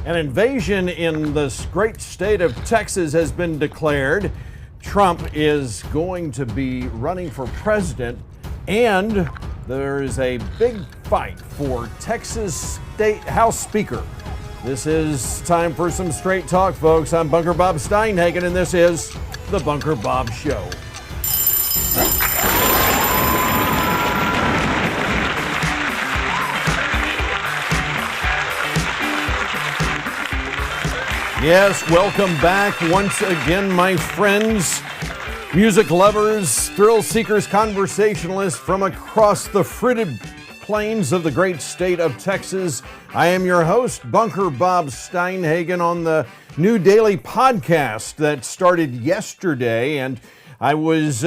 An invasion in this great state of Texas has been declared. Trump is going to be running for president, and there is a big fight for Texas State House Speaker. This is time for some straight talk, folks. I'm Bunker Bob Steinhagen, and this is The Bunker Bob Show. Yes, welcome back once again, my friends, music lovers, thrill seekers, conversationalists from across the frigid plains of the great state of Texas. I am your host, Bunker Bob Steinhagen, on the new daily podcast that started yesterday, and I was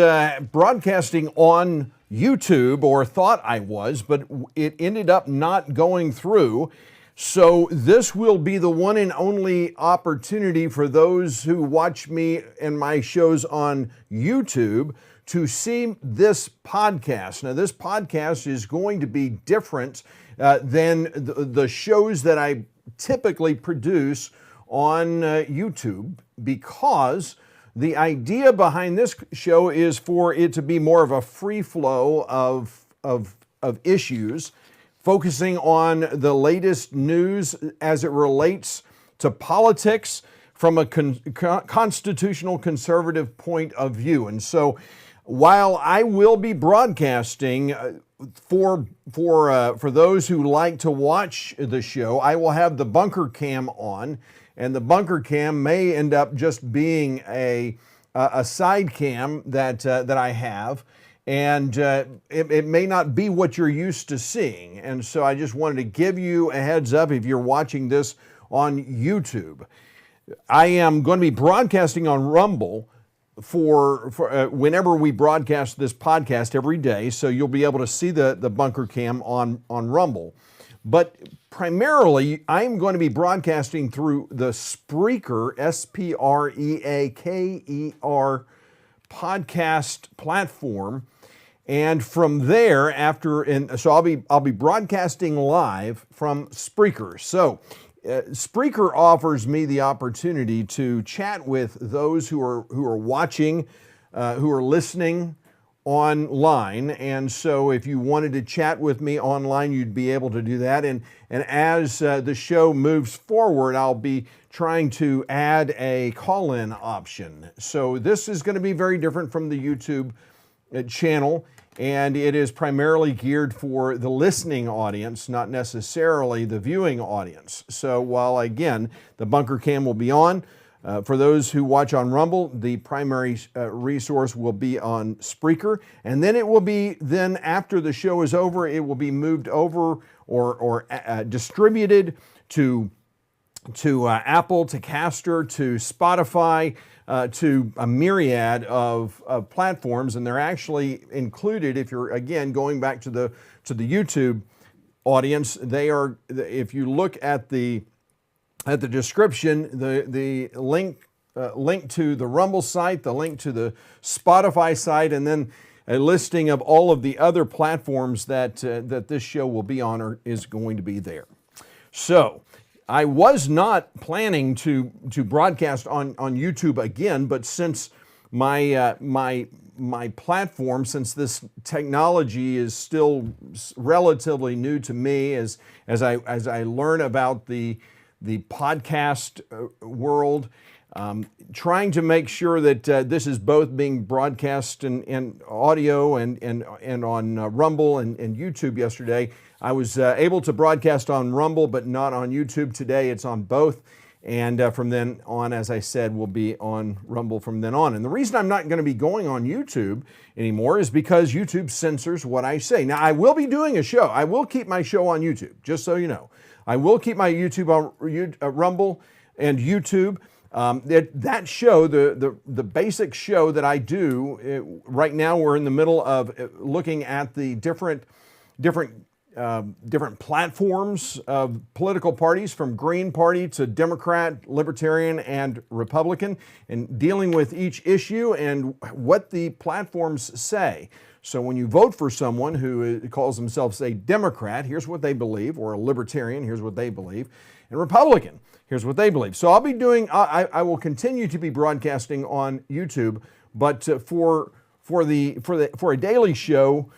broadcasting on YouTube, or thought I was, but it ended up not going through. So this will be the one and only opportunity for those who watch me and my shows on YouTube to see this podcast. Now, this podcast is going to be different than the shows that I typically produce on YouTube, because the idea behind this show is for it to be more of a free flow of issues, focusing on the latest news as it relates to politics from a constitutional conservative point of view. And so while I will be broadcasting for those who like to watch the show, I will have the Bunker Cam on, and the Bunker Cam may end up just being a side cam that I have. And it may not be what you're used to seeing. And so I just wanted to give you a heads up if you're watching this on YouTube. I am going to be broadcasting on Rumble for whenever we broadcast this podcast every day. So you'll be able to see the Bunker Cam on Rumble. But primarily, I'm going to be broadcasting through the Spreaker, Spreaker podcast platform. And from there, so I'll be broadcasting live from Spreaker. So Spreaker offers me the opportunity to chat with those who are watching, who are listening online. And so if you wanted to chat with me online, you'd be able to do that. And as the show moves forward, I'll be trying to add a call-in option. So this is going to be very different from the YouTube channel, and it is primarily geared for the listening audience, not necessarily the viewing audience. So while, again, the Bunker Cam will be on, for those who watch on Rumble, the primary resource will be on Spreaker, and then it will be, after the show is over, it will be moved over or distributed to Apple, to Caster, to Spotify, to a myriad of platforms, and they're actually included. If you're, again, going back to the YouTube audience, they are. If you look at the description, the link to the Rumble site, the link to the Spotify site, and then a listing of all of the other platforms that this show will be on is going to be there. So I was not planning to broadcast on YouTube again, but since my platform, since this technology is still relatively new to me, as I learn about the podcast world, trying to make sure that this is both being broadcast in audio and on Rumble and YouTube yesterday. I was able to broadcast on Rumble, but not on YouTube today. It's on both. And from then on, as I said, we'll be on Rumble from then on. And the reason I'm not going to be going on YouTube anymore is because YouTube censors what I say. Now, I will be doing a show. I will keep my show on YouTube, just so you know. I will keep my YouTube on Rumble and YouTube. That show, the basic show that I do, right now we're in the middle of looking at the different platforms of political parties, from Green Party to Democrat, Libertarian, and Republican, and dealing with each issue and what the platforms say. So when you vote for someone who calls themselves a Democrat, here's what they believe, or a Libertarian, here's what they believe, and Republican, Here's what they believe. So I'll be doing, I will continue to be broadcasting on YouTube, but for a daily show,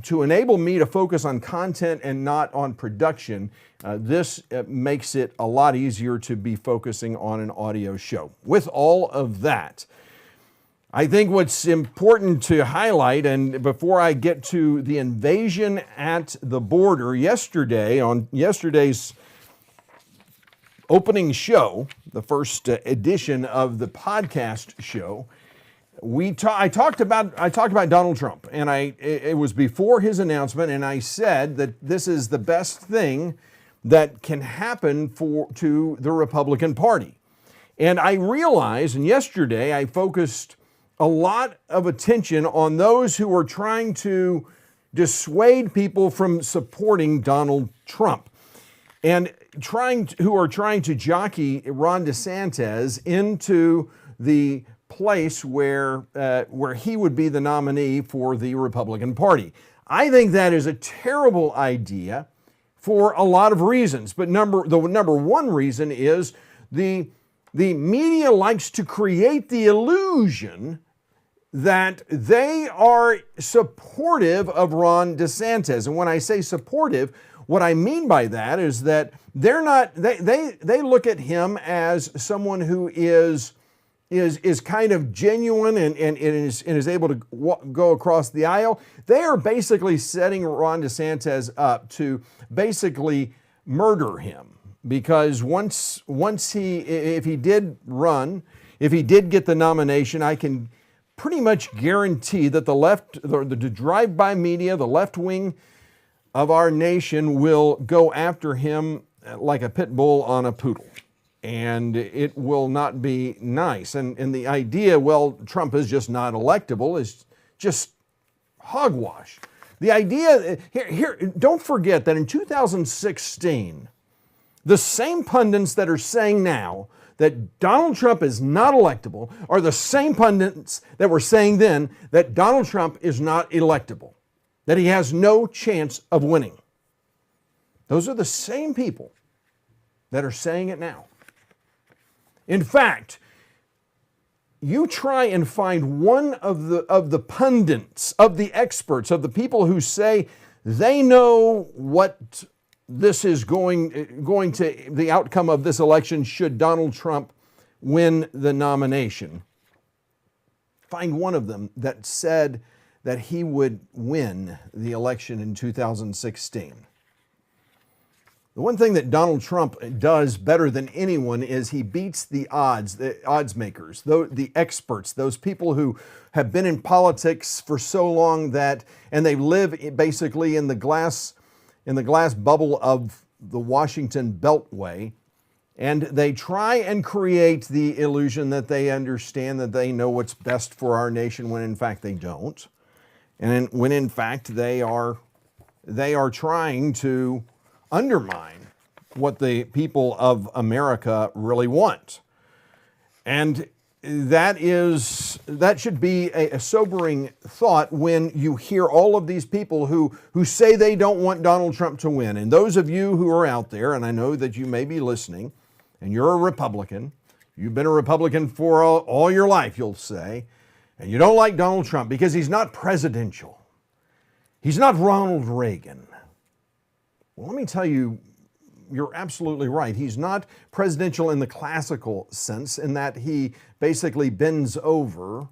to enable me to focus on content and not on production, this makes it a lot easier to be focusing on an audio show. With all of that, I think what's important to highlight, and before I get to the invasion at the border yesterday, on yesterday's opening show, the first edition of the podcast show, I talked about Donald Trump, and it was before his announcement, and I said that this is the best thing that can happen to the Republican Party. And I realized, and yesterday I focused a lot of attention on those who are trying to dissuade people from supporting Donald Trump and who are trying to jockey Ron DeSantis into the place where he would be the nominee for the Republican Party. I think that is a terrible idea for a lot of reasons, but the number one reason is the media likes to create the illusion that they are supportive of Ron DeSantis. And when I say supportive, what I mean by that is that they look at him as someone who is kind of genuine and is able to go across the aisle. They are basically setting Ron DeSantis up to basically murder him, because if he did get the nomination, I can pretty much guarantee that the drive-by media, the left wing of our nation, will go after him like a pit bull on a poodle. And it will not be nice. And the idea, well, Trump is just not electable, is just hogwash. The idea, here, don't forget that in 2016, the same pundits that are saying now that Donald Trump is not electable are the same pundits that were saying then that Donald Trump is not electable, that he has no chance of winning. Those are the same people that are saying it now. In fact, you try and find one of the pundits, of the experts, of the people who say they know what this is going to, the outcome of this election should Donald Trump win the nomination. Find one of them that said that he would win the election in 2016. The one thing that Donald Trump does better than anyone is he beats the odds makers, the experts, those people who have been in politics for so long and they live basically in the glass bubble of the Washington Beltway, and they try and create the illusion that they understand, that they know what's best for our nation, when in fact they don't, and when in fact they are trying to undermine what the people of America really want. And that should be a sobering thought when you hear all of these people who say they don't want Donald Trump to win. And those of you who are out there, and I know that you may be listening, and you're a Republican, you've been a Republican for all your life, you'll say, and you don't like Donald Trump because he's not presidential. He's not Ronald Reagan. Well, let me tell you, you're absolutely right. He's not presidential in the classical sense, in that he basically bends over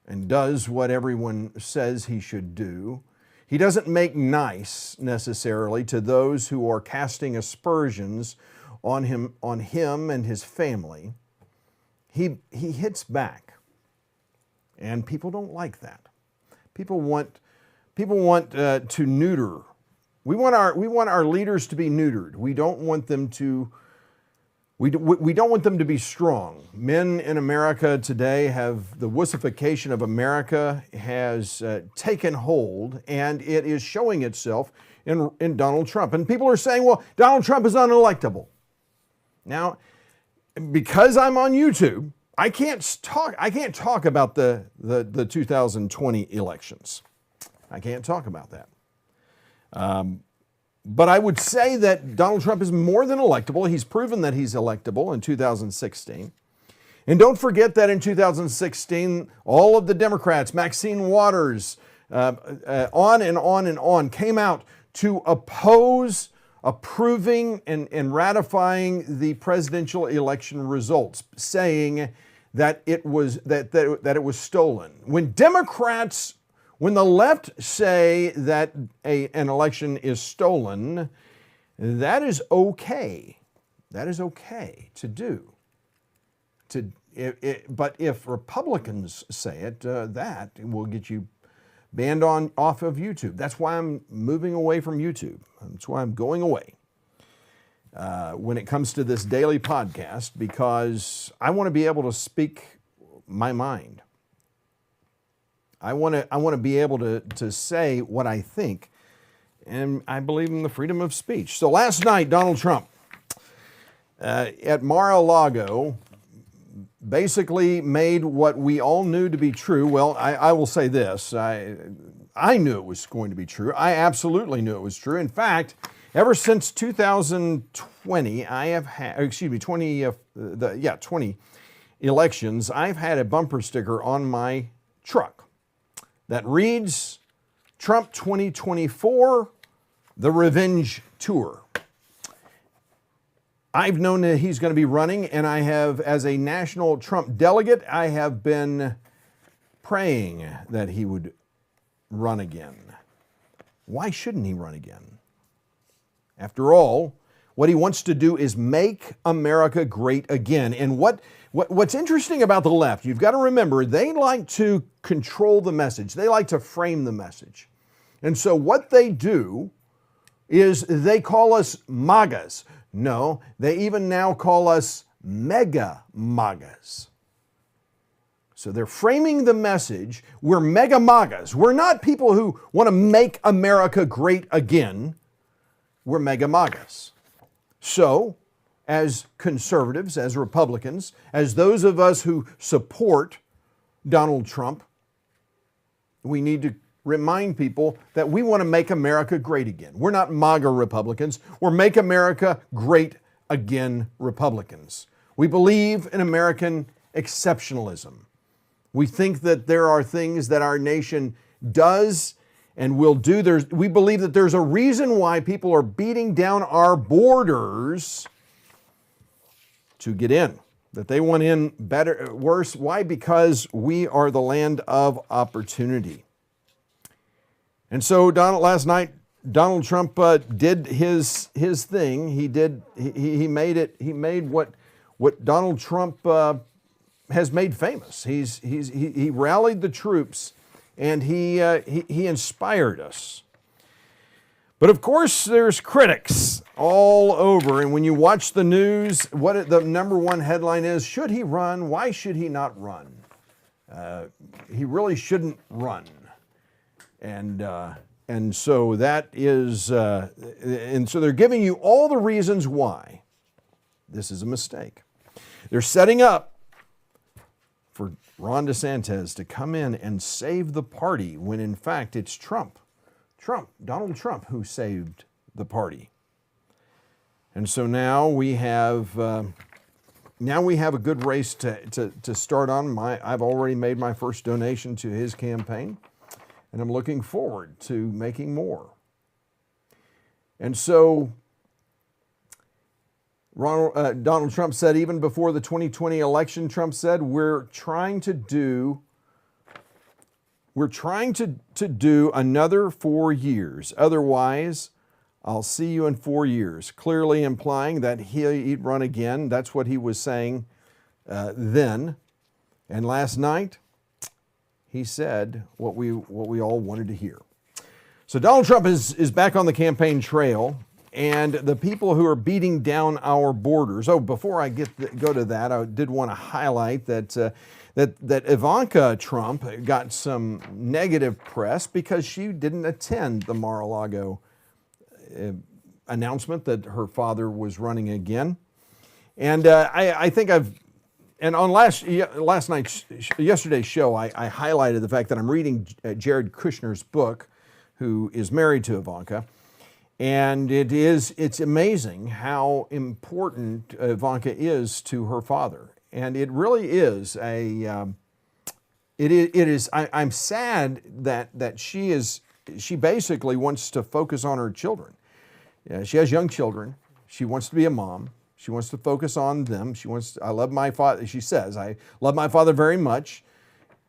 and does what everyone says he should do. He doesn't make nice necessarily to those who are casting aspersions on him and his family. He hits back, and people don't like that. People want to neuter. We want our leaders to be neutered. We don't want them to be strong. Men in America today the wussification of America has taken hold, and it is showing itself in Donald Trump. And people are saying, well, Donald Trump is unelectable. Now, because I'm on YouTube, I can't talk about the 2020 elections. I can't talk about that. But I would say that Donald Trump is more than electable. He's proven that he's electable in 2016. And don't forget that in 2016, all of the Democrats, Maxine Waters, on and on and on, came out to oppose approving and ratifying the presidential election results, saying that it was that it was stolen. When the left say that an election is stolen, that is okay. That is okay to do. But if Republicans say it, that will get you banned off of YouTube. That's why I'm moving away from YouTube. That's why I'm going away when it comes to this daily podcast, because I want to be able to speak my mind. I want to be able to say what I think, and I believe in the freedom of speech. So last night, Donald Trump at Mar-a-Lago basically made what we all knew to be true. Well, I will say this. I knew it was going to be true. I absolutely knew it was true. In fact, ever since 2020, I have had, 20 elections, I've had a bumper sticker on my truck that reads, Trump 2024, the Revenge Tour. I've known that he's going to be running, and I have, as a national Trump delegate, I have been praying that he would run again. Why shouldn't he run again? After all, what he wants to do is make America great again. And what's interesting about the left, you've got to remember, they like to control the message. They like to frame the message. And so what they do is they call us MAGAs. No, they even now call us mega MAGAs. So they're framing the message, we're mega MAGAs. We're not people who want to make America great again. We're mega MAGAs. So, as conservatives, as Republicans, as those of us who support Donald Trump, we need to remind people that we want to make America great again. We're not MAGA Republicans. We're Make America Great Again Republicans. We believe in American exceptionalism. We think that there are things that our nation does and will do. We believe that there's a reason why people are beating down our borders to get in, that they want in better, worse. Why? Because we are the land of opportunity. And so last night, Donald Trump did his thing. He made what Donald Trump has made famous. He rallied the troops, and he inspired us. But of course, there's critics all over. And when you watch the news, what the number one headline is: should he run? Why should he not run? He really shouldn't run. And so that is, and so they're giving you all the reasons why this is a mistake. They're setting up for Ron DeSantis to come in and save the party when in fact it's Donald Trump who saved the party. And so now we have a good race to start on. I've already made my first donation to his campaign. And I'm looking forward to making more. And so Donald Trump said, even before the 2020 election, Trump said, we're trying to do another 4 years. Otherwise, I'll see you in 4 years. Clearly implying that he'd run again. That's what he was saying then. And last night, he said what we all wanted to hear. So Donald Trump is back on the campaign trail, and the people who are beating down our borders. Oh, before I go to that, I did want to highlight that Ivanka Trump got some negative press because she didn't attend the Mar-a-Lago announcement that her father was running again. And I think And on yesterday's show, I highlighted the fact that I'm reading Jared Kushner's book, who is married to Ivanka. And it's amazing how important Ivanka is to her father. And it really is I'm sad that she basically wants to focus on her children. Yeah, she has young children. She wants to be a mom. She wants to focus on them. I love my father, she says, I love my father very much.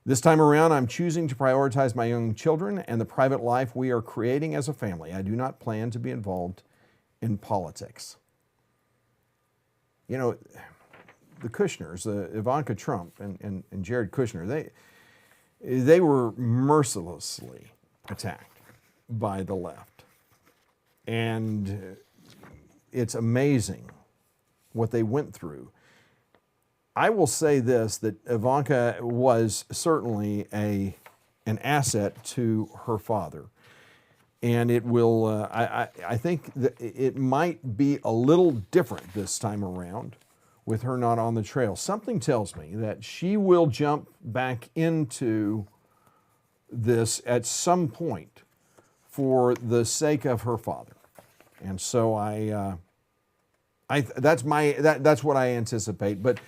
This time around, I'm choosing to prioritize my young children and the private life we are creating as a family. I do not plan to be involved in politics. You know, the Kushners, Ivanka Trump and Jared Kushner, they were mercilessly attacked by the left. And it's amazing what they went through. I will say this, that Ivanka was certainly an asset to her father. And it will, I think that it might be a little different this time around with her not on the trail. Something tells me that she will jump back into this at some point for the sake of her father. And so that's what I anticipate. But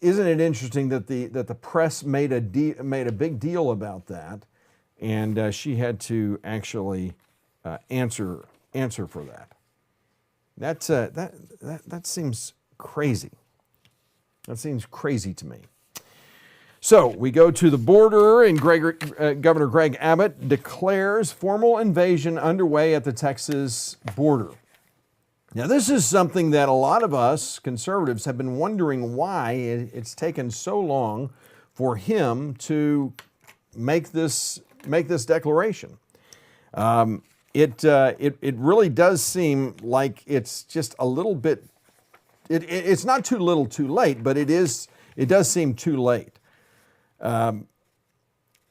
isn't it interesting that the press made a big deal about that, and she had to actually answer for that. That seems crazy. That seems crazy to me. So we go to the border, and Governor Greg Abbott declares formal invasion underway at the Texas border. Now, this is something that a lot of us conservatives have been wondering why it's taken so long for him to make this declaration. It really does seem like it's just a little bit. It's not too little, too late, but it does seem too late.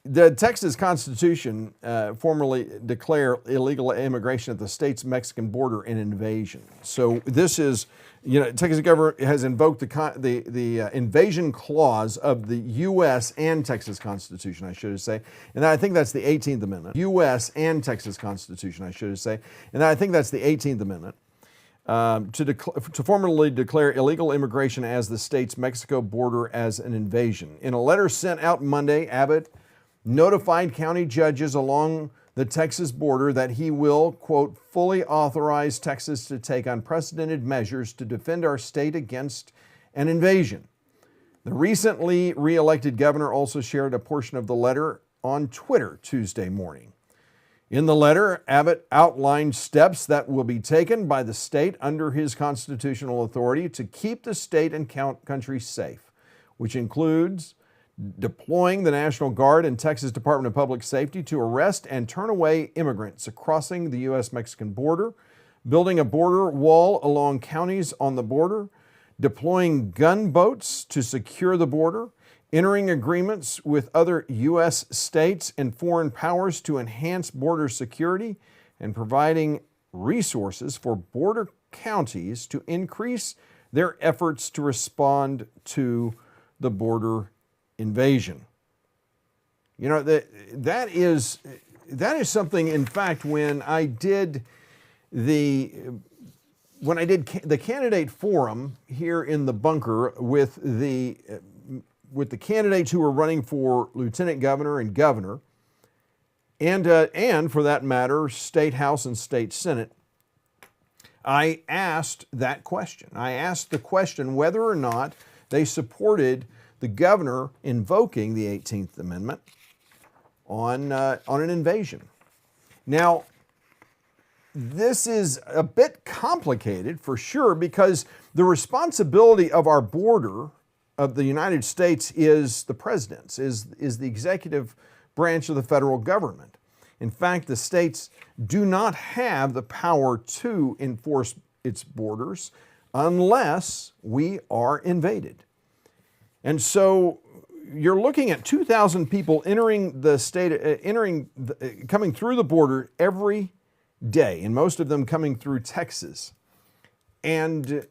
The Texas Constitution formally declared illegal immigration at the state's Mexican border an invasion. So this is, Texas government has invoked the invasion clause of the U.S. and Texas Constitution, I should say, and I think that's the 18th Amendment. U.S. and Texas Constitution, I should say, and I think that's the 18th Amendment. To formally declare illegal immigration as the state's Mexico border as an invasion. In a letter sent out Monday, Abbott notified county judges along the Texas border that he will, quote, fully authorize Texas to take unprecedented measures to defend our state against an invasion. The recently re-elected governor also shared a portion of the letter on Twitter Tuesday morning. In the letter, Abbott outlined steps that will be taken by the state under his constitutional authority to keep the state and country safe, which includes deploying the National Guard and Texas Department of Public Safety to arrest and turn away immigrants crossing the U.S.-Mexican border, building a border wall along counties on the border, deploying gunboats to secure the border, entering agreements with other U.S. states and foreign powers to enhance border security, and providing resources for border counties to increase their efforts to respond to the border invasion. That is something. In fact, when I did the candidate forum here in the bunker with the candidates who were running for lieutenant governor and governor, and for that matter, state house and state senate, I asked that question. I asked the question whether or not they supported the governor invoking the 18th Amendment on an invasion. Now, this is a bit complicated for sure, because the responsibility of our border of the United States is the president's, is the executive branch of the federal government. In fact, the states do not have the power to enforce its borders unless we are invaded. And so you're looking at 2,000 people entering the state, coming through the border every day, and most of them coming through Texas. And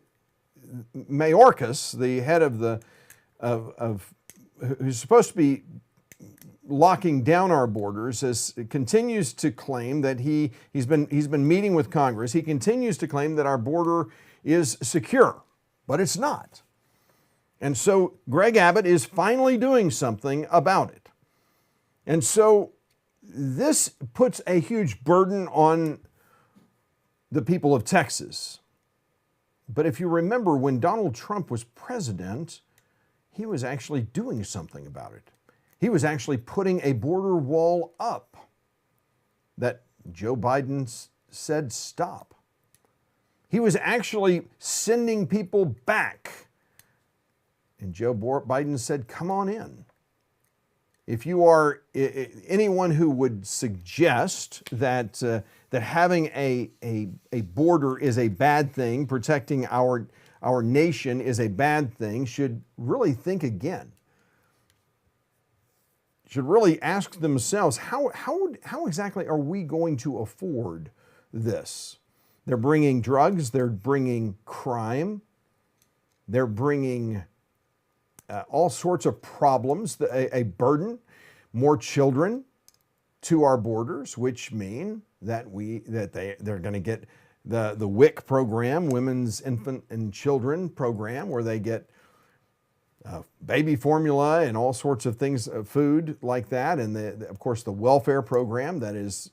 Mayorkas, the head of who's supposed to be locking down our borders, continues to claim that he's been meeting with Congress. He continues to claim that our border is secure, but it's not. And so Greg Abbott is finally doing something about it. And so this puts a huge burden on the people of Texas. But if you remember, when Donald Trump was president, he was actually doing something about it. He was actually putting a border wall up that Joe Biden said stop. He was actually sending people back. And Joe Biden said, come on in. If you are anyone who would suggest that that having a border is a bad thing, protecting our nation is a bad thing, should really think again. Should really ask themselves, how exactly are we going to afford this? They're bringing drugs, they're bringing crime, they're bringing all sorts of problems, a burden, more children to our borders, which mean that they're going to get the WIC program, Women's Infant and Children program, where they get baby formula and all sorts of things, food like that, and of course the welfare program that is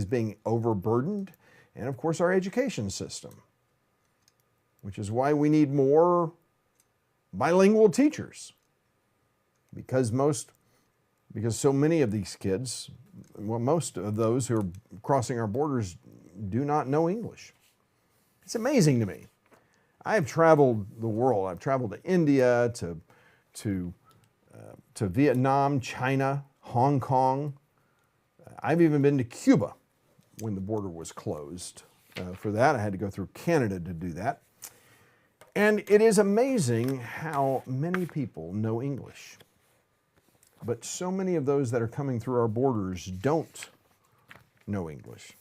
being overburdened, and of course our education system, which is why we need more bilingual teachers, because so many of these kids, well, most of those who are crossing our borders do not know English. It's amazing to me. I have traveled the world. I've traveled to India, to Vietnam, China, Hong Kong. I've even been to Cuba when the border was closed. For that, I had to go through Canada to do that. And it is amazing how many people know English. But so many of those that are coming through our borders don't know English.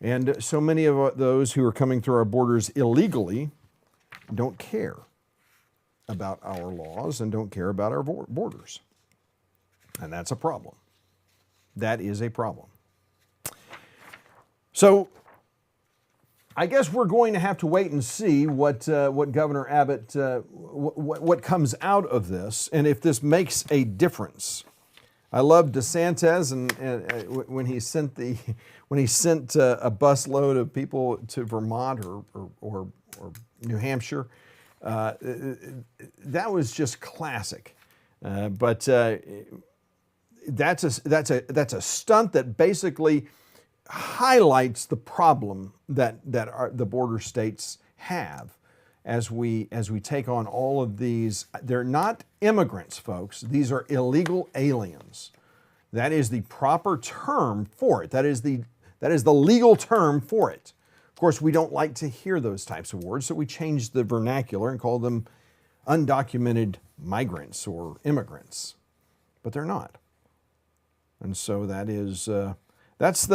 And so many of those who are coming through our borders illegally don't care about our laws and don't care about our borders. And that's a problem. That is a problem. So I guess we're going to have to wait and see what Governor Abbott, what comes out of this, and if this makes a difference. I love DeSantis, and when he sent a busload of people to Vermont or New Hampshire, that was just classic. But that's a stunt that basically highlights the problem that the border states have as we take on all of these. They're not immigrants, folks. These are illegal aliens. That is the proper term for it. That is the legal term for it. Of course, we don't like to hear those types of words, so we change the vernacular and call them undocumented migrants or immigrants. But they're not. And so that is that's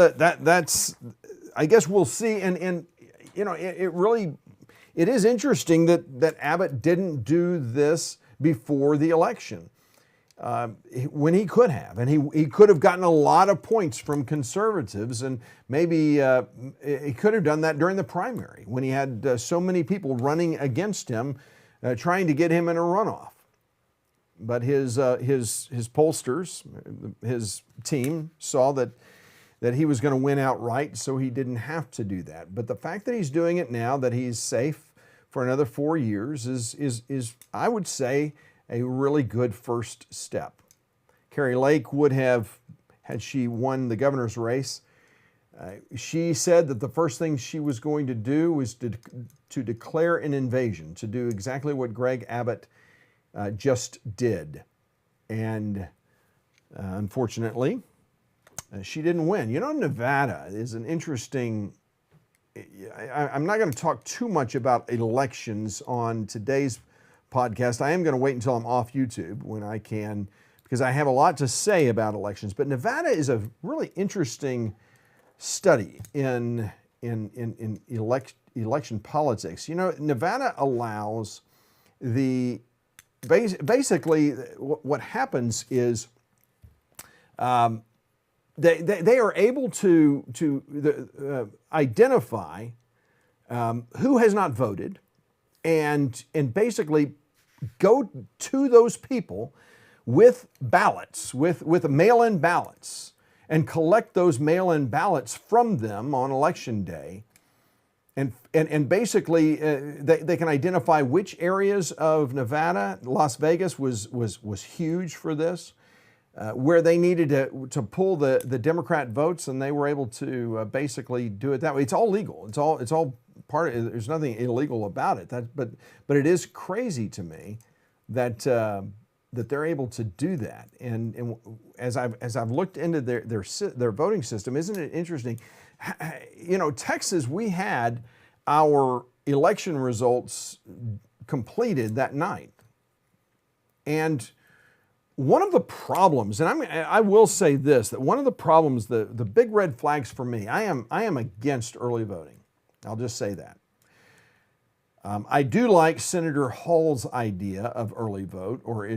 I guess we'll see. And you know, it is interesting that Abbott didn't do this before the election, when he could have, and he could have gotten a lot of points from conservatives, and maybe he could have done that during the primary when he had so many people running against him, trying to get him in a runoff. But his pollsters, his team saw that he was going to win outright, so he didn't have to do that. But the fact that he's doing it now, that he's safe for another 4 years, is I would say, a really good first step. Carrie Lake would have, had she won the governor's race, she said that the first thing she was going to do was to declare an invasion, to do exactly what Greg Abbott just did. And unfortunately, she didn't win. You know, Nevada is an interesting, I'm not going to talk too much about elections on today's podcast. I am going to wait until I'm off YouTube when I can, because I have a lot to say about elections. But Nevada is a really interesting study in election politics. You know, Nevada allows the basically, what happens is they are able to identify who has not voted, and basically go to those people with ballots, with mail-in ballots, and collect those mail-in ballots from them on election day. And basically, they can identify which areas of Nevada. Las Vegas was huge for this, where they needed to pull the Democrat votes, and they were able to basically do it that way. It's all legal. It's all part of it. There's nothing illegal about it. But it is crazy to me that they're able to do that. And as I've looked into their voting system, isn't it interesting? You know, Texas, we had our election results completed that night. And one of the problems, and I will say this, that one of the problems, the big red flags for me, I am against early voting. I'll just say that. I do like Senator Hall's idea of early vote, or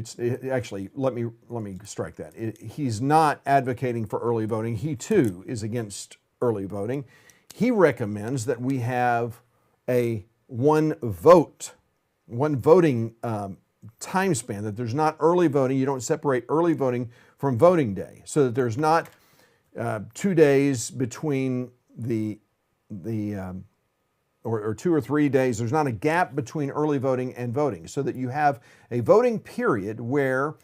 actually, let me strike that. He's not advocating for early voting. He too is against early voting. He recommends that we have a one voting time span, that there's not early voting. You don't separate early voting from voting day, so that there's not 2 days between or 2 or 3 days. There's not a gap between early voting and voting, so that you have a voting period where,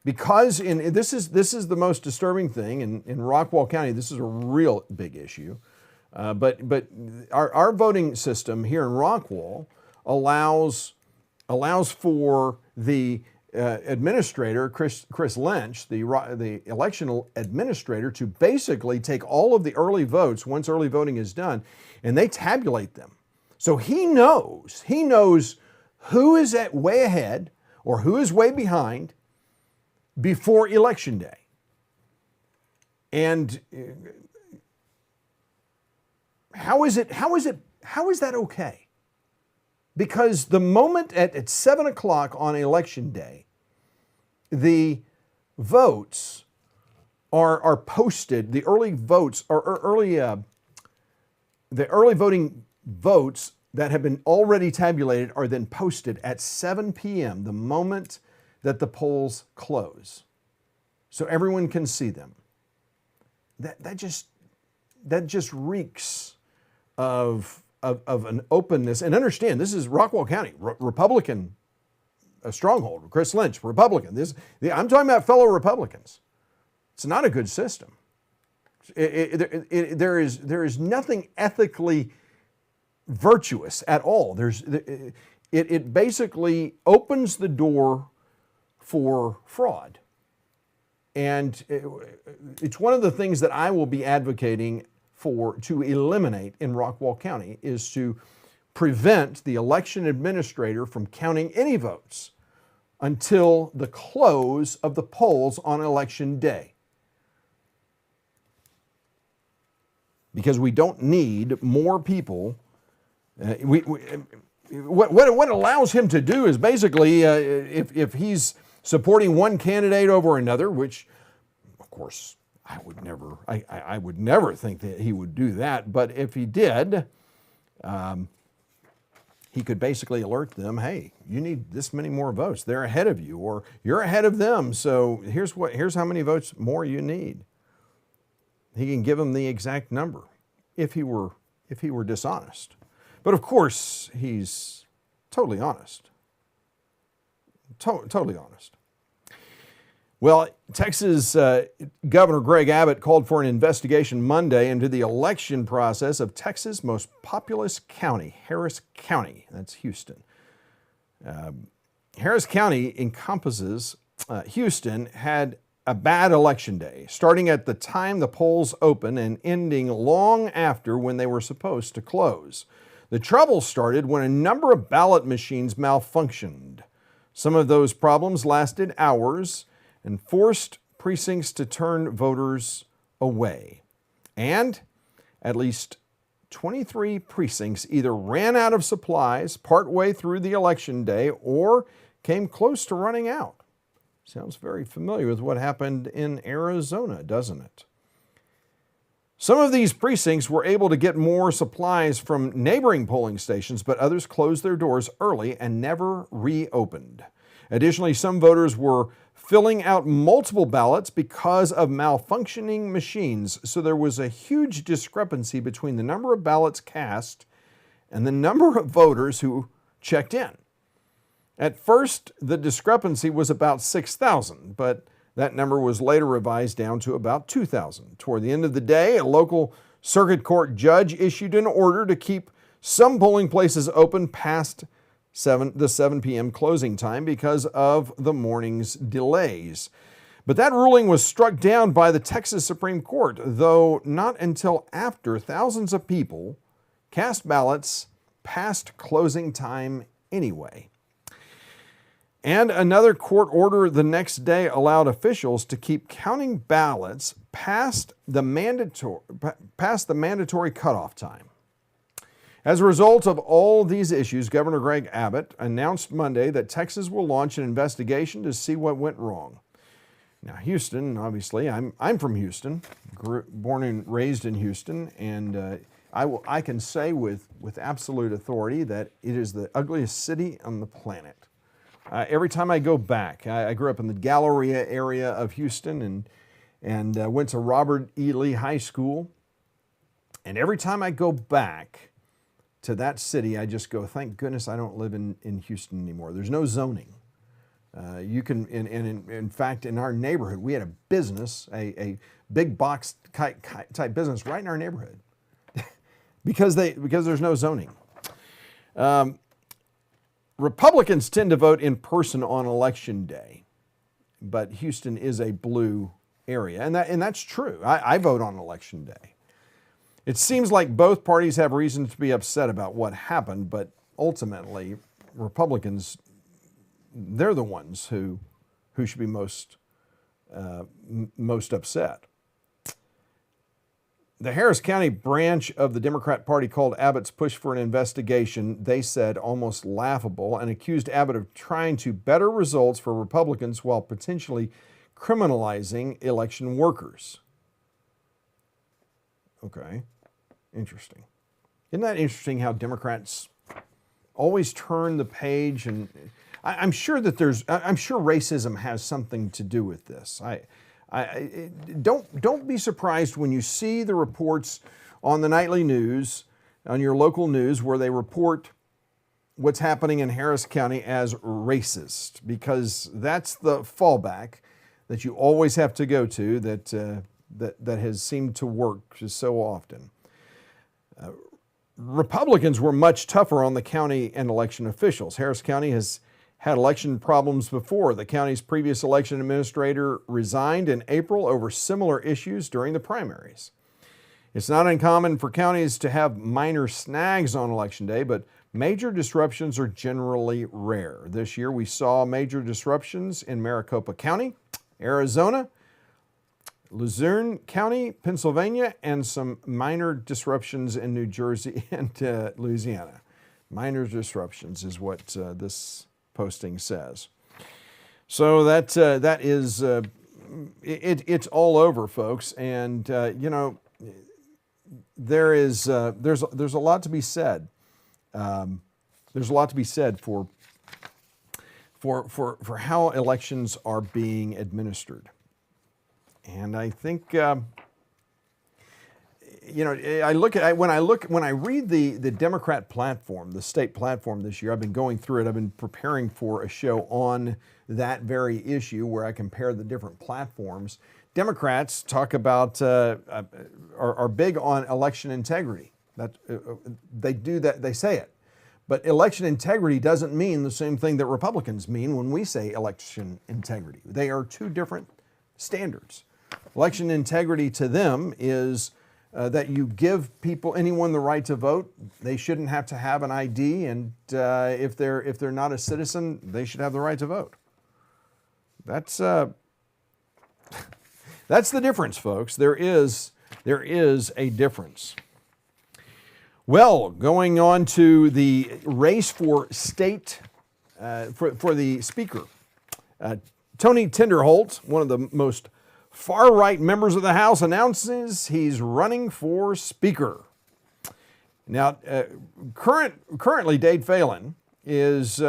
because this is the most disturbing thing in Rockwall County. This is a real big issue, but our voting system here in Rockwall allows for the administrator, Chris Lynch, the election administrator, to basically take all of the early votes once early voting is done, and they tabulate them. So he knows who is way ahead or who is way behind before election day. And how is that okay? Because the moment at 7 o'clock on election day, the votes are posted. The early votes the early voting votes that have been already tabulated are then posted at 7 p.m., the moment that the polls close, so everyone can see them. That just reeks of an openness. And understand, this is Rockwall County, Republican stronghold. Chris Lynch, Republican. I'm talking about fellow Republicans. It's not a good system. There is nothing ethically virtuous at all. It basically opens the door for fraud. And it's one of the things that I will be advocating to eliminate in Rockwall County, is to prevent the election administrator from counting any votes until the close of the polls on election day. Because we don't need more people. What it allows him to do is basically, if he's supporting one candidate over another, which, of course, I would never think that he would do that. But if he did, he could basically alert them, hey, you need this many more votes. They're ahead of you, or you're ahead of them. So here's how many votes more you need. He can give them the exact number if he were dishonest. But of course, he's totally honest. Totally honest. Well, Texas Governor Greg Abbott called for an investigation Monday into the election process of Texas' most populous county, Harris County. That's Houston. Harris County encompasses Houston had a bad election day, starting at the time the polls opened and ending long after when they were supposed to close. The trouble started when a number of ballot machines malfunctioned. Some of those problems lasted hours and forced precincts to turn voters away. And at least 23 precincts either ran out of supplies partway through the election day or came close to running out. Sounds very familiar with what happened in Arizona, doesn't it? Some of these precincts were able to get more supplies from neighboring polling stations, but others closed their doors early and never reopened. Additionally, some voters were filling out multiple ballots because of malfunctioning machines, so there was a huge discrepancy between the number of ballots cast and the number of voters who checked in. At first, the discrepancy was about 6,000, but that number was later revised down to about 2,000. Toward the end of the day, a local circuit court judge issued an order to keep some polling places open past the 7 p.m. closing time because of the morning's delays. But that ruling was struck down by the Texas Supreme Court, though not until after thousands of people cast ballots past closing time anyway. And another court order the next day allowed officials to keep counting ballots past the mandatory cutoff time. As a result of all these issues, Governor Greg Abbott announced Monday that Texas will launch an investigation to see what went wrong. Now, Houston, obviously, I'm from Houston, born and raised in Houston, and I can say with absolute authority that it is the ugliest city on the planet. Every time I go back, I grew up in the Galleria area of Houston and went to Robert E. Lee High School. And every time I go back to that city, I just go, thank goodness I don't live in Houston anymore. There's no zoning. In fact, in our neighborhood, we had a business, a big box type business right in our neighborhood because there's no zoning. Republicans tend to vote in person on Election Day, but Houston is a blue area, and that's true. I vote on Election Day. It seems like both parties have reason to be upset about what happened, but ultimately, Republicans, they're the ones who should be most upset. The Harris County branch of the Democrat Party called Abbott's push for an investigation, they said, almost laughable, and accused Abbott of trying to better results for Republicans while potentially criminalizing election workers. Okay, interesting. Isn't that interesting how Democrats always turn the page? And I'm sure racism has something to do with this. Don't be surprised when you see the reports on the nightly news, on your local news, where they report what's happening in Harris County as racist, because that's the fallback that you always have to go to that has seemed to work so often. Republicans were much tougher on the county and election officials. Harris County has had election problems before. The county's previous election administrator resigned in April over similar issues during the primaries. It's not uncommon for counties to have minor snags on Election Day, but major disruptions are generally rare. This year we saw major disruptions in Maricopa County, Arizona, Luzerne County, Pennsylvania, and some minor disruptions in New Jersey and Louisiana. Minor disruptions is what this posting says. So that is it's all over, folks, and there's a lot to be said. There's a lot to be said for how elections are being administered, and I think when I read the Democrat platform, the state platform this year, I've been going through it. I've been preparing for a show on that very issue where I compare the different platforms. Democrats talk about are big on election integrity. That they do that. They say it, but election integrity doesn't mean the same thing that Republicans mean when we say election integrity. They are two different standards. Election integrity to them is that you give anyone the right to vote. They shouldn't have to have an ID, and if they're not a citizen, they should have the right to vote. That's the difference, folks. There is a difference. Well, going on to the race for state for the speaker. Tony Tinderholt, one of the most far-right members of the House, announces he's running for speaker. Now, currently, Dave Phelan is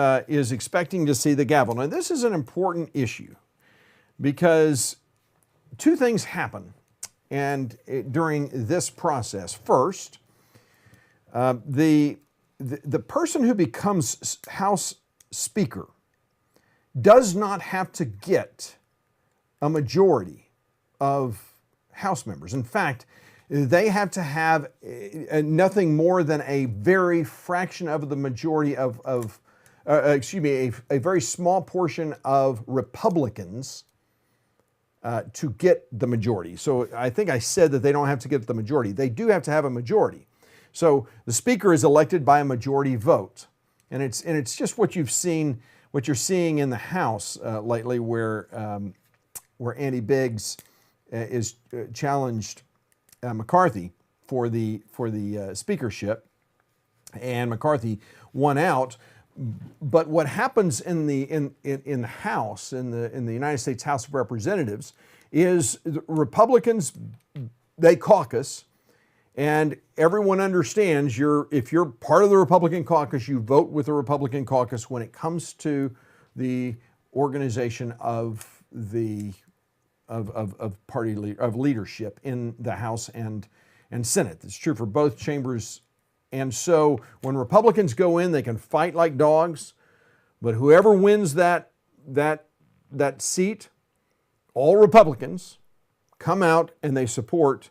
expecting to see the gavel. Now, this is an important issue because two things happen during this process. First, the person who becomes House Speaker does not have to get a majority of House members. In fact, they have to have nothing more than a very fraction of the majority a very small portion of Republicans to get the majority. So I think I said that they don't have to get the majority. They do have to have a majority. So the Speaker is elected by a majority vote. And it's just what you're seeing in the House lately, where Andy Biggs is challenged McCarthy for the speakership, and McCarthy won out. But what happens in the House, in the United States House of Representatives, is the Republicans, they caucus, and everyone understands if you're part of the Republican caucus, you vote with the Republican caucus when it comes to the organization of leadership in the House and Senate. It's true for both chambers. And so when Republicans go in, they can fight like dogs, but whoever wins that seat, all Republicans come out and they support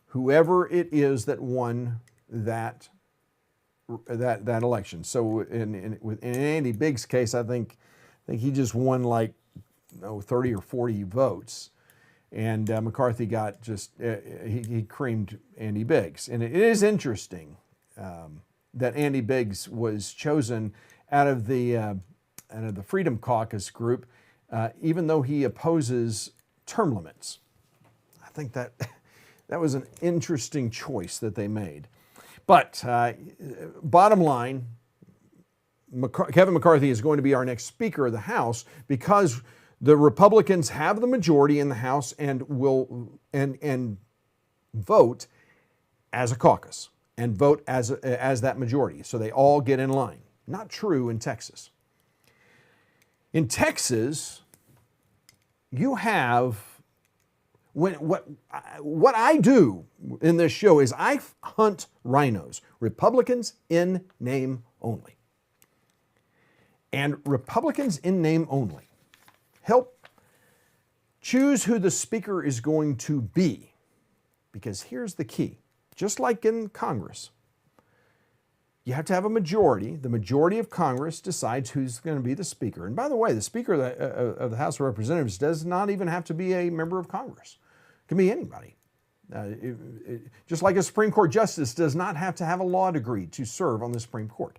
whoever it is that won that election. So in Andy Biggs' case, I think he just won 30 or 40 votes. And McCarthy got he creamed Andy Biggs. And it is interesting that Andy Biggs was chosen out of the Freedom Caucus group, even though he opposes term limits. I think that was an interesting choice that they made. But bottom line, Kevin McCarthy is going to be our next Speaker of the House because the Republicans have the majority in the House and will vote as a caucus and vote as that majority. So they all get in line. Not true in Texas. In Texas, you have what I do in this show is I hunt rhinos, Republicans in name only. And Republicans in name only help choose who the Speaker is going to be. Because here's the key. Just like in Congress, you have to have a majority. The majority of Congress decides who's going to be the Speaker. And by the way, the Speaker of the House of Representatives does not even have to be a member of Congress. It can be anybody. Just like a Supreme Court justice does not have to have a law degree to serve on the Supreme Court.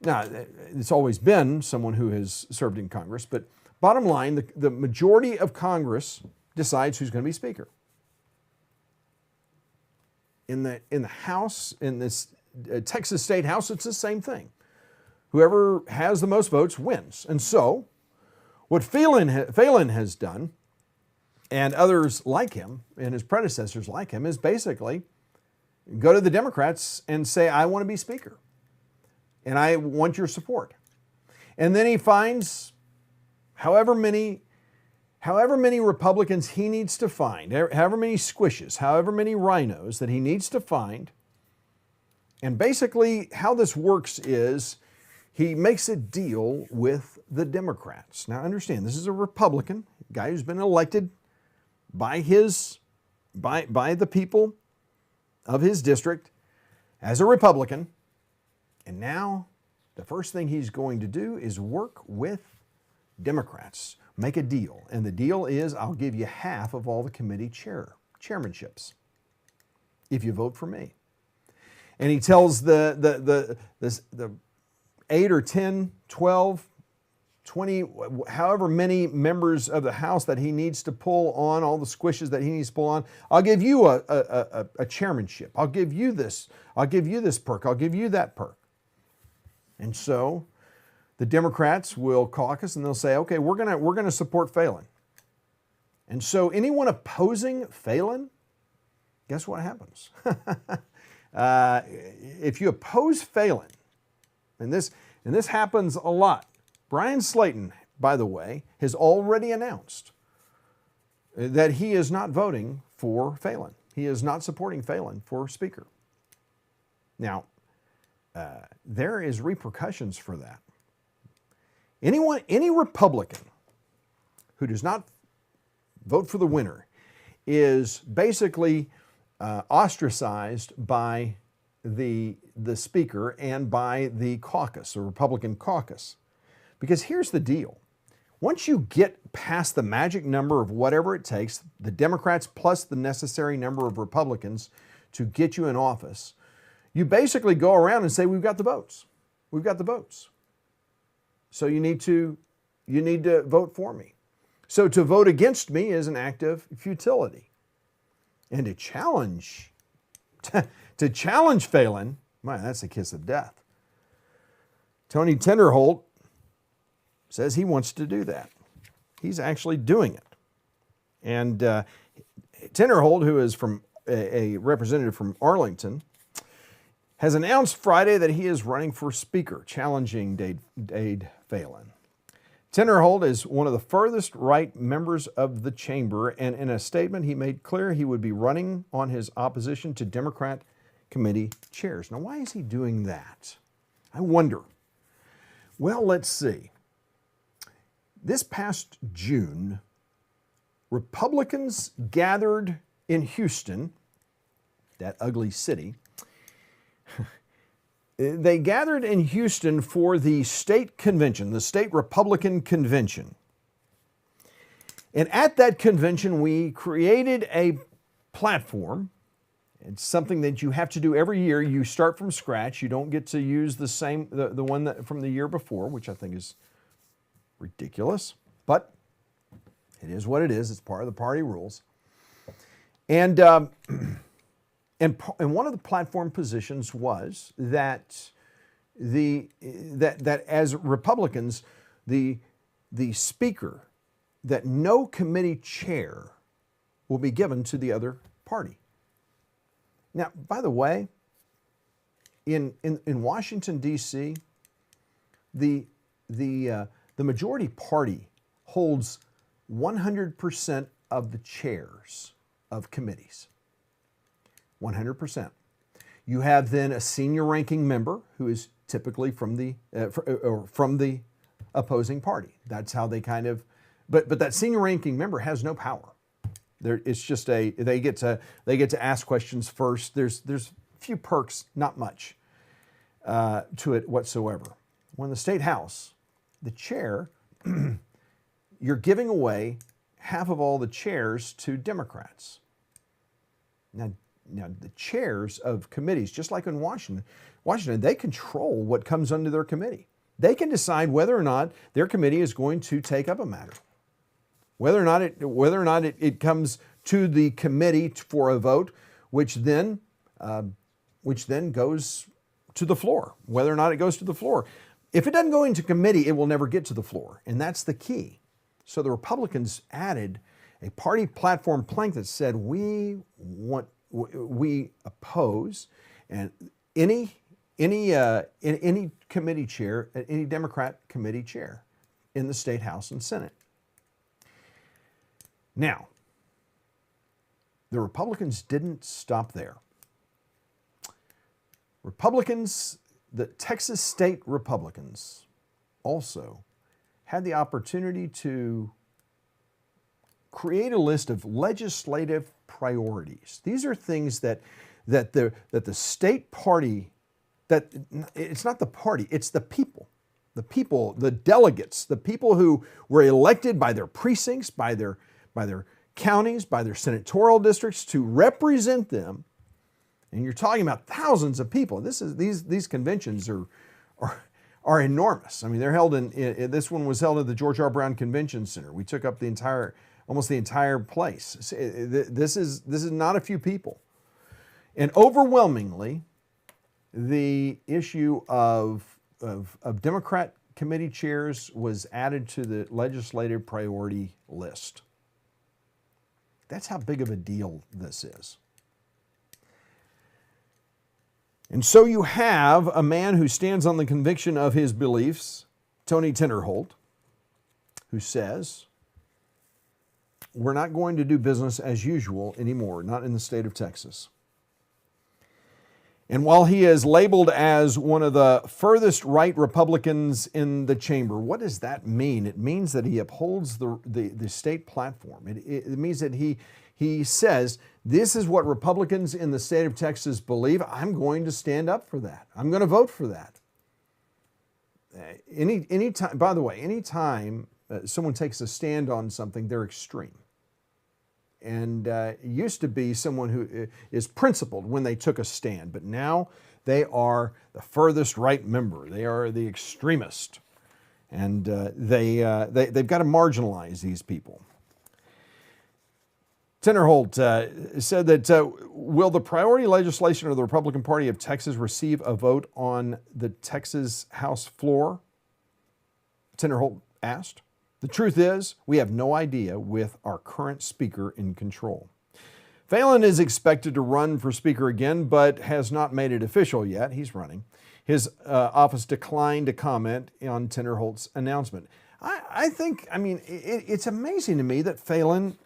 Now, it's always been someone who has served in Congress, but bottom line, the majority of Congress decides who's going to be Speaker. In the House, in this Texas State House, it's the same thing. Whoever has the most votes wins. And so, what Phelan has done, and others like him, and his predecessors like him, is basically go to the Democrats and say, I want to be Speaker. And I want your support. And then he finds however many Republicans he needs to find, however many squishes, however many rhinos that he needs to find. And basically how this works is he makes a deal with the Democrats. Now understand, this is a Republican, guy who's been elected by the people of his district as a Republican. And now the first thing he's going to do is work with Democrats, make a deal. And the deal is, I'll give you half of all the committee chairmanships if you vote for me. And he tells the 8 or 10, 12, 20, however many members of the House that he needs to pull on, all the squishes that he needs to pull on, I'll give you a chairmanship. I'll give you this perk. I'll give you that perk. And so the Democrats will caucus and they'll say, okay, we're gonna support Phelan. And so anyone opposing Phelan, guess what happens? If you oppose Phelan, and this happens a lot. Brian Slayton, by the way, has already announced that he is not voting for Phelan. He is not supporting Phelan for Speaker. Now, there is repercussions for that. Any Republican who does not vote for the winner is basically ostracized by the Speaker and by the caucus, the Republican caucus. Because here's the deal. Once you get past the magic number of whatever it takes, the Democrats plus the necessary number of Republicans to get you in office, you basically go around and say, we've got the votes. We've got the votes. So you need to vote for me. So to vote against me is an act of futility. And to challenge Phelan, man, that's a kiss of death. Tony Tinderholt says he wants to do that. He's actually doing it. And Tinderholt, who is from a representative from Arlington, has announced Friday that he is running for Speaker, challenging Dade Phelan. Tinderholt is one of the furthest right members of the chamber, and in a statement he made clear he would be running on his opposition to Democrat committee chairs. Now, why is he doing that? I wonder. Well, let's see. This past June, Republicans gathered in Houston, that ugly city. They gathered in Houston for the state convention, the state Republican convention. And at that convention, we created a platform. It's something that you have to do every year. You start from scratch. You don't get to use the one that from the year before, which I think is ridiculous, but it is what it is. It's part of the party rules. And one of the platform positions was that that as Republicans, the Speaker, that no committee chair will be given to the other party. Now, by the way, in Washington, D.C., the majority party holds 100% of the chairs of committees. 100%. You have then a senior ranking member who is typically from the opposing party. That's how they kind of, but that senior ranking member has no power. It's just they get to ask questions first. There's few perks, not much to it whatsoever. When the state house, the chair, you're giving away half of all the chairs to Democrats. Now the chairs of committees, just like in Washington, they control what comes under their committee. They can decide whether or not their committee is going to take up a matter, whether or not it comes to the committee for a vote, which then goes to the floor. Whether or not it goes to the floor, if it doesn't go into committee, it will never get to the floor, and that's the key. So the Republicans added a party platform plank that said we oppose and any committee chair, any Democrat committee chair in the state House and Senate. Now, the Republicans didn't stop there. The Texas state Republicans also had the opportunity to create a list of legislative priorities. These are things that the state party, that it's not the party, it's the people, the delegates, the people who were elected by their precincts, by their counties, by their senatorial districts to represent them. And you're talking about thousands of people. These conventions are enormous. I mean, they're held this one was held at the George R. Brown Convention Center. We took up almost the entire place. This is not a few people. And overwhelmingly, the issue of Democrat committee chairs was added to the legislative priority list. That's how big of a deal this is. And so you have a man who stands on the conviction of his beliefs, Tony Tinderholt, who says, we're not going to do business as usual anymore, not in the state of Texas. And while he is labeled as one of the furthest right Republicans in the chamber, what does that mean? It means that he upholds the state platform. It means that he says, this is what Republicans in the state of Texas believe. I'm going to stand up for that. I'm going to vote for that. Anytime, by the way, anytime someone takes a stand on something, they're extreme. And it used to be someone who is principled when they took a stand, but now they are the furthest right member. They are the extremist, and they've got to marginalize these people. Tinderholt said that, will the priority legislation of the Republican Party of Texas receive a vote on the Texas House floor? Tinderholt asked. The truth is, we have no idea with our current speaker in control. Phelan is expected to run for speaker again, but has not made it official yet. He's running. His office declined to comment on Tinderholt's announcement. I think, it's amazing to me that Phelan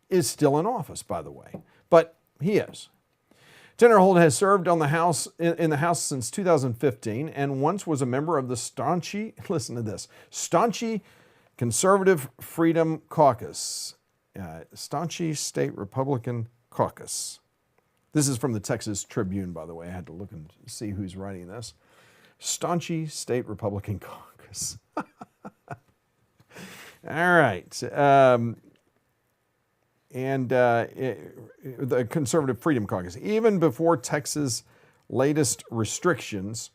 is still in office, by the way, but he is. Tinderholt has served on the House in the House since 2015 and once was a member of the staunchy Conservative Freedom Caucus, staunchy State Republican Caucus. This is from the Texas Tribune, by the way. I had to look and see who's writing this. Staunchy State Republican Caucus. All right. The Conservative Freedom Caucus. Even before Texas' latest restrictions,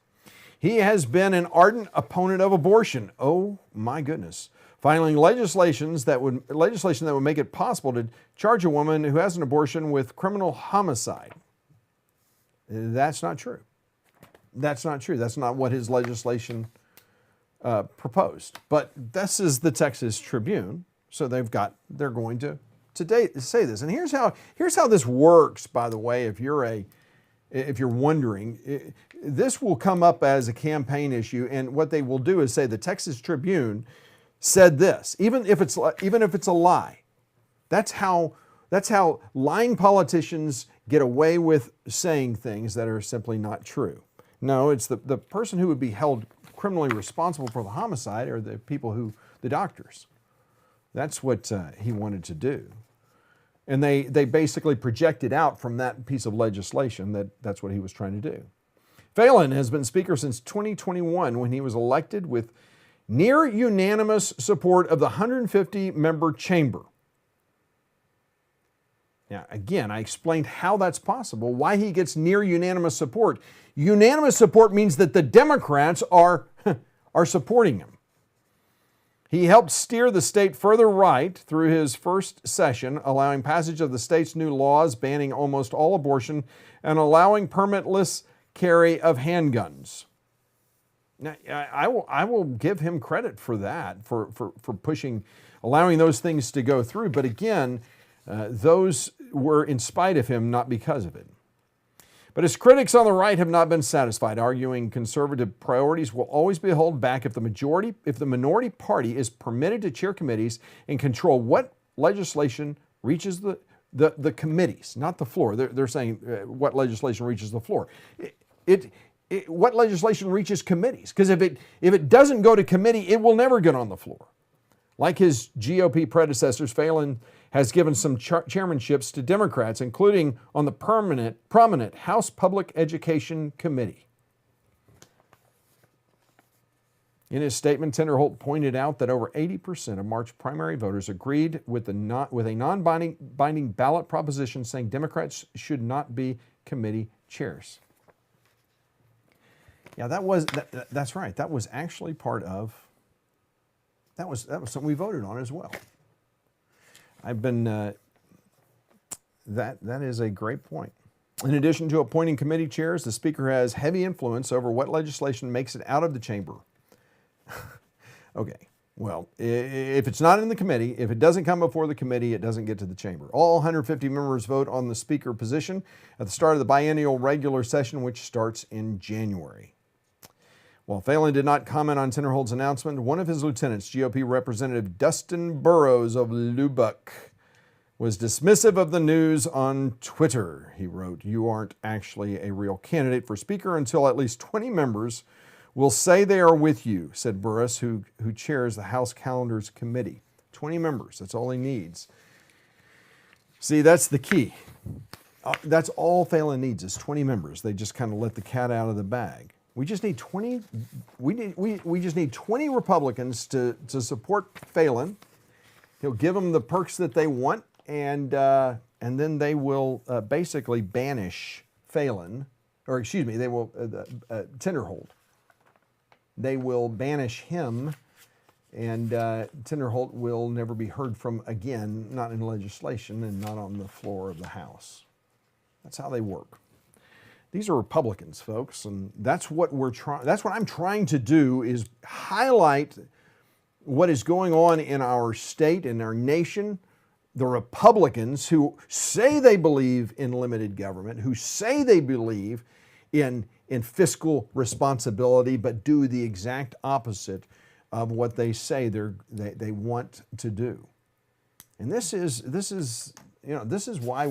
he has been an ardent opponent of abortion. Oh my goodness. Filing legislation that would make it possible to charge a woman who has an abortion with criminal homicide. That's not true. That's not true. That's not what his legislation proposed. But this is the Texas Tribune, so they're going to say this. And here's how this works. By the way, if you're wondering, this will come up as a campaign issue, and what they will do is say the Texas Tribune said this, even if it's a lie. That's how lying politicians get away with saying things that are simply not true. No, it's the person who would be held criminally responsible for the homicide are the doctors. That's what he wanted to do. And they basically projected out from that piece of legislation that's what he was trying to do. Phelan has been speaker since 2021 when he was elected with near unanimous support of the 150-member chamber. Now, again, I explained how that's possible, why he gets near unanimous support. Unanimous support means that the Democrats are supporting him. He helped steer the state further right through his first session, allowing passage of the state's new laws banning almost all abortion and allowing permitless carry of handguns. Now, I will give him credit for that, for pushing, allowing those things to go through. But again, those were in spite of him, not because of it. But his critics on the right have not been satisfied, arguing conservative priorities will always be held back if the minority party is permitted to chair committees and control what legislation reaches the committees, not the floor. They're saying what legislation reaches the floor. What legislation reaches committees? Because if it doesn't go to committee, it will never get on the floor. Like his GOP predecessors, Phelan has given some chairmanships to Democrats, including on the prominent House Public Education Committee. In his statement, Tinderholt pointed out that over 80% of March primary voters agreed with a non-binding ballot proposition saying Democrats should not be committee chairs. Yeah, that's right. That was actually part of. That was something we voted on as well. That is a great point. In addition to appointing committee chairs, the speaker has heavy influence over what legislation makes it out of the chamber. Okay. Well, if it's not in the committee, if it doesn't come before the committee, it doesn't get to the chamber. All 150 members vote on the speaker position at the start of the biennial regular session, which starts in January. While Phelan did not comment on Tinderholt's announcement, one of his lieutenants, GOP Representative Dustin Burrows of Lubbock, was dismissive of the news on Twitter. He wrote, "You aren't actually a real candidate for speaker until at least 20 members will say they are with you," said Burris, who chairs the House Calendars Committee. 20 members, that's all he needs. See, that's the key. That's all Phelan needs is 20 members. They just kind of let the cat out of the bag. We just need 20. We just need 20 Republicans to support Phelan. He'll give them the perks that they want, and then they will basically banish Phelan, or excuse me, they will Tinderholt. They will banish him, and Tinderholt will never be heard from again, not in legislation and not on the floor of the House. That's how they work. These are Republicans, folks, and that's what I'm trying to do, is highlight what is going on in our state, in our nation. The Republicans who say they believe in limited government, who say they believe in fiscal responsibility, but do the exact opposite of what they say they want to do. And this is why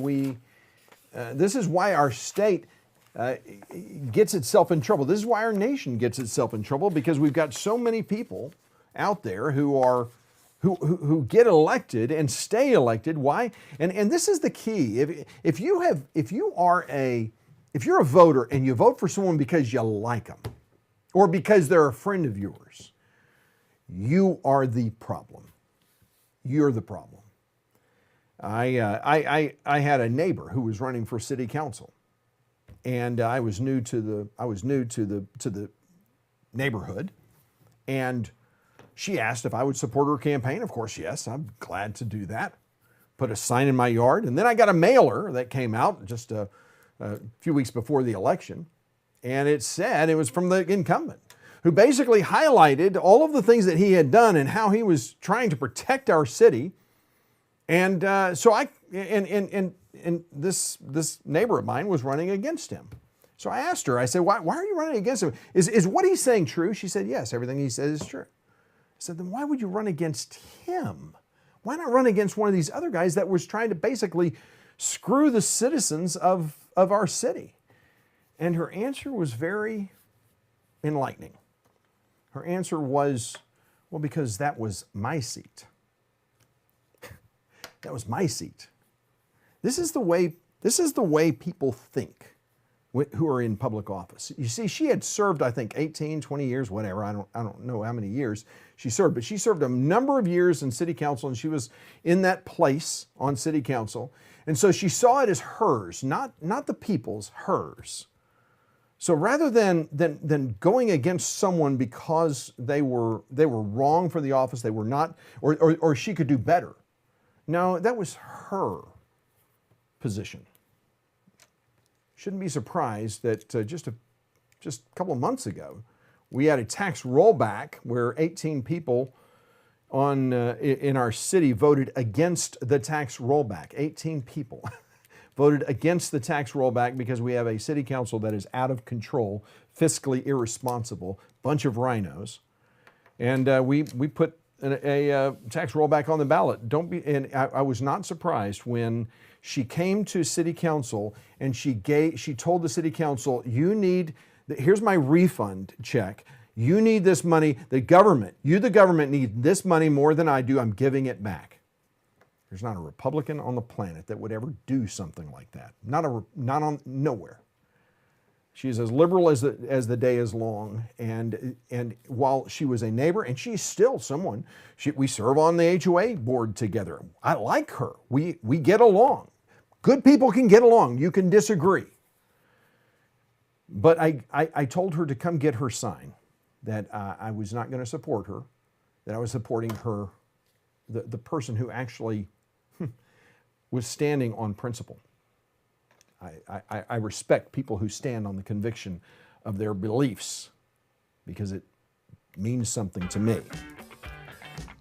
our state gets itself in trouble. This is why our nation gets itself in trouble, because we've got so many people out there who get elected and stay elected. Why? And this is the key. If you're a voter and you vote for someone because you like them or because they're a friend of yours, you are the problem. You're the problem. I had a neighbor who was running for city council, and I was new to the neighborhood, and she asked if I would support her campaign. Of course, yes, I'm glad to do that. Put a sign in my yard, and then I got a mailer that came out just a few weeks before the election, and it said it was from the incumbent, who basically highlighted all of the things that he had done and how he was trying to protect our city. And this neighbor of mine was running against him. So I asked her, I said, why are you running against him? Is what he's saying true? She said, yes, everything he says is true. I said, then why would you run against him? Why not run against one of these other guys that was trying to basically screw the citizens of our city? And her answer was very enlightening. Her answer was, well, because that was my seat. That was my seat. This is the way people think who are in public office. You see, she had served, I think, 18, 20 years, whatever. I don't know how many years she served, but she served a number of years in city council, and she was in that place on city council. And so she saw it as hers, not the people's, hers. So rather than going against someone because they were wrong for the office, they were not, or she could do better. No, that was her position. Shouldn't be surprised that just a couple of months ago, we had a tax rollback where 18 people in our city voted against the tax rollback. 18 people voted against the tax rollback because we have a city council that is out of control, fiscally irresponsible, bunch of rhinos, and we put a tax rollback on the ballot. And I was not surprised when she came to city council and she told the city council, here's my refund check. You need this money. The government need this money more than I do. I'm giving it back. There's not a Republican on the planet that would ever do something like that. Nowhere. She's as liberal as the day is long, and while she was a neighbor, and she's still someone, we serve on the HOA board together. I like her. We get along. Good people can get along. You can disagree. But I told her to come get her sign, that I was not going to support her, that I was supporting her, the person who actually was standing on principle. I respect people who stand on the conviction of their beliefs because it means something to me.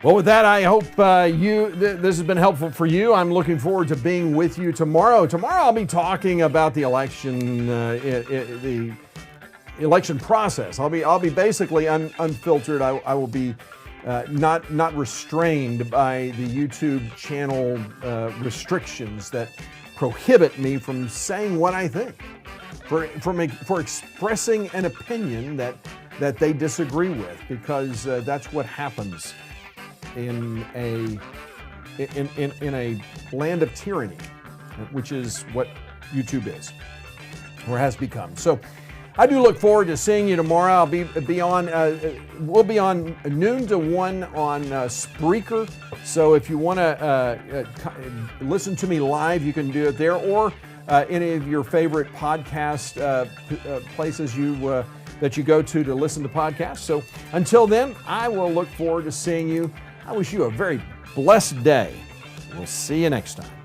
Well, with that, I hope this has been helpful for you. I'm looking forward to being with you tomorrow. Tomorrow, I'll be talking about the election, the election process. I'll be basically unfiltered. I will be not restrained by the YouTube channel restrictions that prohibit me from saying what I think, for expressing an opinion that they disagree with, because that's what happens in a land of tyranny, which is what YouTube is or has become. So I do look forward to seeing you tomorrow. I'll be on. We'll be on noon to 1 on Spreaker. So if you want to listen to me live, you can do it there, or any of your favorite podcast places that you go to listen to podcasts. So until then, I will look forward to seeing you. I wish you a very blessed day. We'll see you next time.